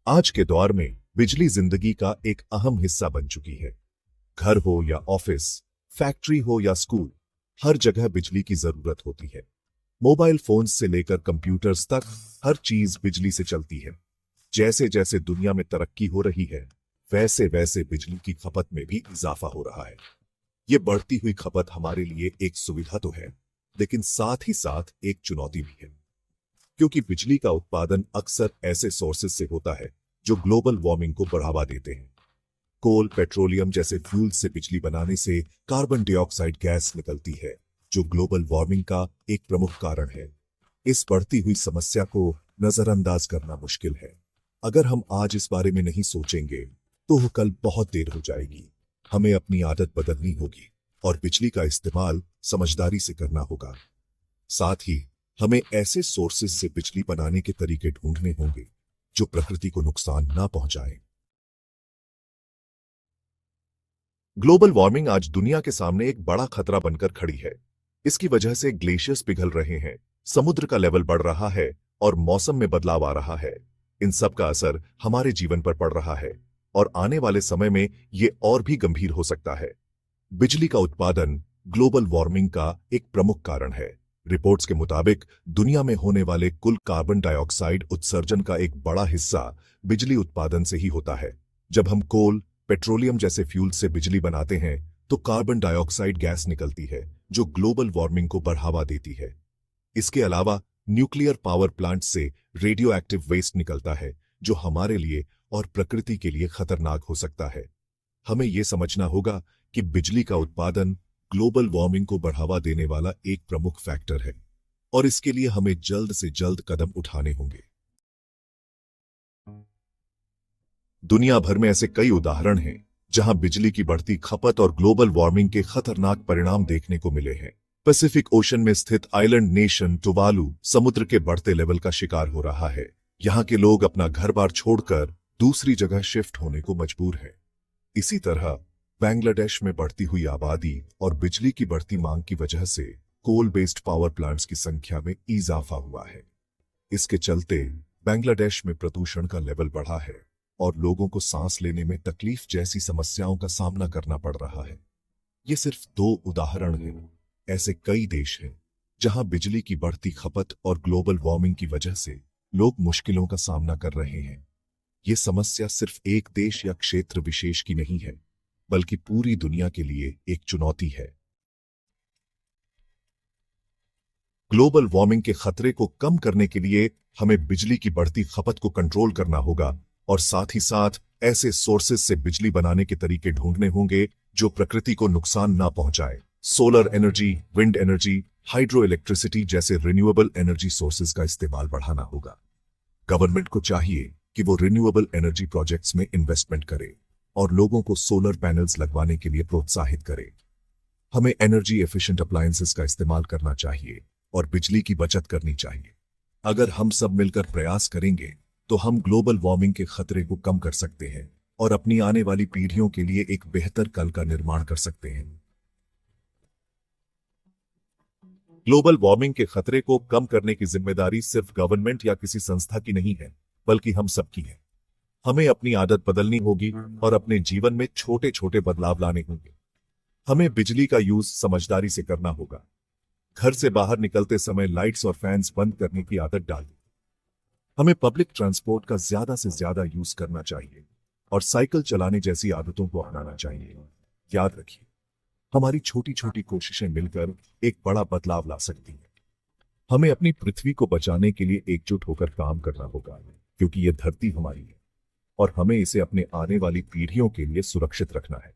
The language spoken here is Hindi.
आज के दौर में बिजली जिंदगी का एक अहम हिस्सा बन चुकी है। घर हो या ऑफिस, फैक्ट्री हो या स्कूल, हर जगह बिजली की जरूरत होती है। मोबाइल फोन से लेकर कंप्यूटर्स तक हर चीज बिजली से चलती है। जैसे जैसे दुनिया में तरक्की हो रही है, वैसे वैसे बिजली की खपत में भी इजाफा हो रहा है। ये बढ़ती हुई खपत हमारे लिए एक सुविधा तो है, लेकिन साथ ही साथ एक चुनौती भी है, क्योंकि बिजली का उत्पादन अक्सर ऐसे सोर्सेज से होता है जो ग्लोबल वार्मिंग को बढ़ावा देते हैं। कोल, पेट्रोलियम जैसे फ्यूल से बिजली बनाने से कार्बन डाइऑक्साइड गैस निकलती है, जो ग्लोबल वार्मिंग का एक प्रमुख कारण है। इस बढ़ती हुई समस्या को नजरअंदाज करना मुश्किल है। अगर हम आज इस बारे में नहीं सोचेंगे तो कल बहुत देर हो जाएगी। हमें अपनी आदत बदलनी होगी और बिजली का इस्तेमाल समझदारी से करना होगा। साथ ही हमें ऐसे सोर्सेज से बिजली बनाने के तरीके ढूंढने होंगे जो प्रकृति को नुकसान ना पहुंचाएं। ग्लोबल वार्मिंग आज दुनिया के सामने एक बड़ा खतरा बनकर खड़ी है। इसकी वजह से ग्लेशियर्स पिघल रहे हैं, समुद्र का लेवल बढ़ रहा है और मौसम में बदलाव आ रहा है। इन सब का असर हमारे जीवन पर पड़ रहा है और आने वाले समय में ये और भी गंभीर हो सकता है। बिजली का उत्पादन ग्लोबल वार्मिंग का एक प्रमुख कारण है। रिपोर्ट्स के मुताबिक दुनिया में होने वाले कुल कार्बन डाइऑक्साइड उत्सर्जन का एक बड़ा हिस्सा बिजली उत्पादन से ही होता है। जब हम कोल, पेट्रोलियम जैसे फ्यूल से बिजली बनाते हैं तो कार्बन डाइऑक्साइड गैस निकलती है, जो ग्लोबल वार्मिंग को बढ़ावा देती है। इसके अलावा न्यूक्लियर पावर प्लांट से रेडियो एक्टिव वेस्ट निकलता है, जो हमारे लिए और प्रकृति के लिए खतरनाक हो सकता है। हमें यह समझना होगा कि बिजली का उत्पादन ग्लोबल वार्मिंग को बढ़ावा देने वाला एक प्रमुख फैक्टर है और इसके लिए हमें जल्द से जल्द कदम उठाने होंगे। दुनिया भर में ऐसे कई उदाहरण हैं जहां बिजली की बढ़ती खपत और ग्लोबल वार्मिंग के खतरनाक परिणाम देखने को मिले हैं। पैसिफिक ओशन में स्थित आइलैंड नेशन टुवालू समुद्र के बढ़ते लेवल का शिकार हो रहा है। यहां के लोग अपना घर बार छोड़कर दूसरी जगह शिफ्ट होने को मजबूर हैं। इसी तरह बांग्लादेश में बढ़ती हुई आबादी और बिजली की बढ़ती मांग की वजह से कोल बेस्ड पावर प्लांट्स की संख्या में इजाफा हुआ है। इसके चलते बांग्लादेश में प्रदूषण का लेवल बढ़ा है और लोगों को सांस लेने में तकलीफ जैसी समस्याओं का सामना करना पड़ रहा है। ये सिर्फ 2 उदाहरण हैं। ऐसे कई देश हैं जहां बिजली की बढ़ती खपत और ग्लोबल वार्मिंग की वजह से लोग मुश्किलों का सामना कर रहे हैं। ये समस्या सिर्फ एक देश या क्षेत्र विशेष की नहीं है, बल्कि पूरी दुनिया के लिए एक चुनौती है। ग्लोबल वार्मिंग के खतरे को कम करने के लिए हमें बिजली की बढ़ती खपत को कंट्रोल करना होगा और साथ ही साथ ऐसे सोर्सेज से बिजली बनाने के तरीके ढूंढने होंगे जो प्रकृति को नुकसान ना पहुंचाए। Solar energy, wind energy, hydro electricity जैसे रिन्यूएबल एनर्जी सोर्सेज का इस्तेमाल बढ़ाना होगा। गवर्नमेंट को चाहिए कि वो रिन्यूएबल एनर्जी प्रोजेक्ट्स में इन्वेस्टमेंट करे और लोगों को सोलर पैनल्स लगवाने के लिए प्रोत्साहित करे। हमें एनर्जी एफिशिएंट अप्लायंसेस का इस्तेमाल करना चाहिए और बिजली की बचत करनी चाहिए। अगर हम सब मिलकर प्रयास करेंगे तो हम ग्लोबल वार्मिंग के खतरे को कम कर सकते हैं और अपनी आने वाली पीढ़ियों के लिए एक बेहतर कल का निर्माण कर सकते हैं। ग्लोबल वार्मिंग के खतरे को कम करने की जिम्मेदारी सिर्फ गवर्नमेंट या किसी संस्था की नहीं है, बल्कि हम सबकी है। हमें अपनी आदत बदलनी होगी और अपने जीवन में छोटे छोटे बदलाव लाने होंगे। हमें बिजली का यूज समझदारी से करना होगा। घर से बाहर निकलते समय लाइट्स और फैंस बंद करने की आदत डालें। हमें पब्लिक ट्रांसपोर्ट का ज्यादा से ज्यादा यूज करना चाहिए और साइकिल चलाने जैसी आदतों को अपनाना चाहिए। याद रखिए, हमारी छोटी छोटी कोशिशें मिलकर एक बड़ा बदलाव ला सकती हैं। हमें अपनी पृथ्वी को बचाने के लिए एकजुट होकर काम करना होगा, क्योंकि यह धरती हमारी है और हमें इसे अपने आने वाली पीढ़ियों के लिए सुरक्षित रखना है।